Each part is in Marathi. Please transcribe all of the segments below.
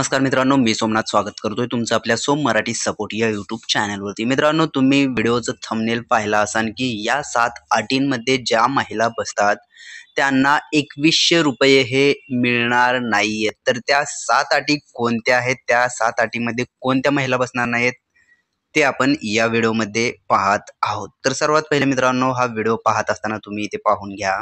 नमस्कार मित्रांनो, मी सोमनाथ स्वागत करतोय तुमचं आपल्या सोम मराठी सपोर्ट या यूट्यूब चॅनलवरती। मित्रांनो, तुम्ही व्हिडिओचं थंबनेल पाहिला असाल की या 7 अटींमध्ये ज्या महिला बसतात त्यांना ₹2100 हे मिळणार नाहीयेत। तर त्या 7 अटी कोणत्या आहेत, त्या 7 अटीमध्ये कोणत्या महिला बसणार नाहीत ते आपण या व्हिडिओमध्ये पाहत आहोत। तर सर्वात पहिले मित्रांनो, हा व्हिडिओ पाहत असताना तुम्ही इथे पाहून घ्या,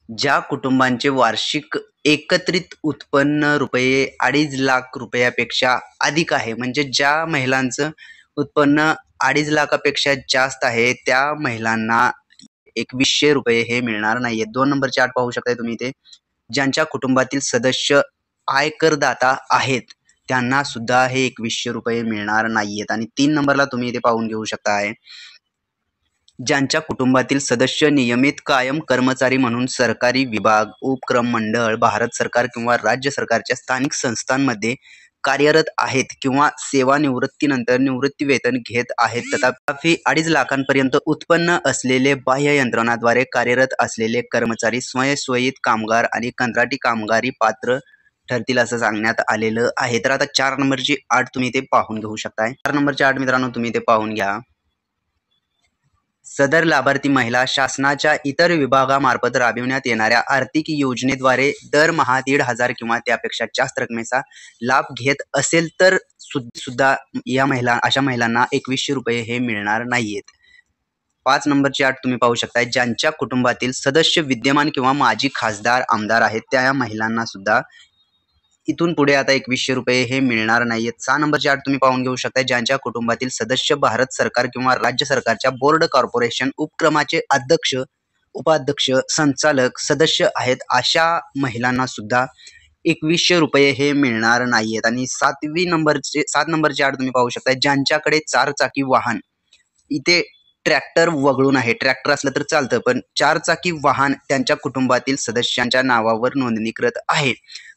ज्या कुटुंबांचे वार्षिक एकत्रित उत्पन्न ₹2.5 लाख रुपयापेक्षा अधिक आहे, म्हणजे ज्या महिलांचं उत्पन्न 2.5 लाखापेक्षा जास्त आहे त्या महिलांना ₹2100 हे मिळणार नाहीये। 2 नंबरची अट पाहू शकताय तुम्ही इथे, ज्यांच्या कुटुंबातील सदस्य आयकरदाता आहेत त्यांना सुद्धा हे ₹2100 मिळणार नाहीयेत। आणि 3 नंबरला तुम्ही इथे पाहून घेऊ शकताय, ज्यांच्या कुटुंबातील सदस्य नियमित कायम कर्मचारी म्हणून सरकारी विभाग, उपक्रम मंडळ, भारत सरकार किंवा राज्य सरकारच्या स्थानिक संस्थांमध्ये कार्यरत आहेत किंवा सेवानिवृत्तीनंतर निवृत्तीवेतन घेत आहेत, तथापि 2.5 लाखांपर्यंत उत्पन्न असलेले बाह्य यंत्रणाद्वारे कार्यरत असलेले कर्मचारी, स्वयंसेवित कामगार आणि कंत्राटी कामगारी पात्र ठरतील असं सांगण्यात आलेलं आहे। तर आता 4 नंबरची अट तुम्ही इथे पाहून घेऊ शकताय। 4 नंबरची अट मित्रांनो तुम्ही इथे पाहून घ्या, सदर लाभार्थी महिला शासनाच्या इतर विभागामार्फत राबविण्यात येणाऱ्या आर्थिक योजनेद्वारे दरमहा 1,500 किंवा त्यापेक्षा जास्त रकमेचा लाभ घेत असेल तर सुद्धा अशा महिलांना ₹2100 हे मिळणार नाहीयेत। 5 नंबरची अट तुम्ही पाहू शकताय, ज्यांच्या कुटुंबातील सदस्य विद्यमान किंवा माजी खासदार, आमदार आहेत त्या महिलांना सुद्धा इथून पुढे आता ₹2100 हे मिळणार नाहीयेत। 6 नंबरची अट तुम्ही पाहून घेऊ शकता, ज्यांच्या कुटुंबातील सदस्य भारत सरकार किंवा राज्य सरकारच्या बोर्ड, कॉर्पोरेशन, उपक्रमाचे अध्यक्ष, उपाध्यक्ष, संचालक, सदस्य आहेत अशा महिलांना सुद्धा ₹2100 हे मिळणार नाहीयेत। आणि 7 नंबरची अट तुम्ही पाहू शकता, ज्यांच्याकडे 4 चाकी वाहन, इथे ट्रॅक्टर वगळून आहे, ट्रॅक्टर असलं तर चालतं पण 4 चाकी वाहन त्यांच्या कुटुंबातील सदस्यांच्या नावावर नोंदणीकृत आहे,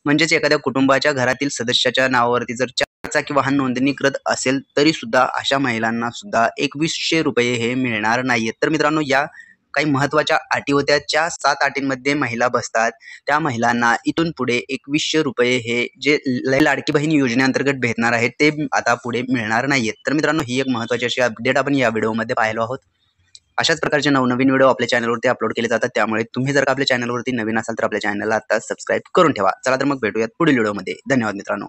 म्हणजेच एखाद्या कुटुंबाच्या घरातील सदस्याच्या नावावरती जर 4 चाकी वाहन नोंदणीकृत असेल तरी सुद्धा अशा महिलांना सुद्धा ₹2100 हे मिळणार नाहीयेत। तर मित्रांनो, या काही महत्त्वाच्या अटी होत्या, ज्या 7 अटींमध्ये महिला बसतात त्या महिलांना इथून पुढे ₹2100 हे जे लाडकी बहीण योजनेअंतर्गत भेटणार आहेत ते आता पुढे मिळणार नाहीयेत। तर मित्रांनो, ही एक महत्त्वाची अशी अपडेट आपण या व्हिडिओमध्ये पाहिलो आहोत। अशाच प्रकारचे नवनवीन व्हिडिओ आपल्या चॅनलवरती अपलोड केले जातात, त्यामुळे तुम्ही जर का आपल्या चॅनलवरती नवीन असाल तर आपल्या चॅनलला आता सबस्क्राईब करून ठेवा। चला तर मग भेटूयात पुढील व्हिडिओमध्ये। धन्यवाद मित्रांनो।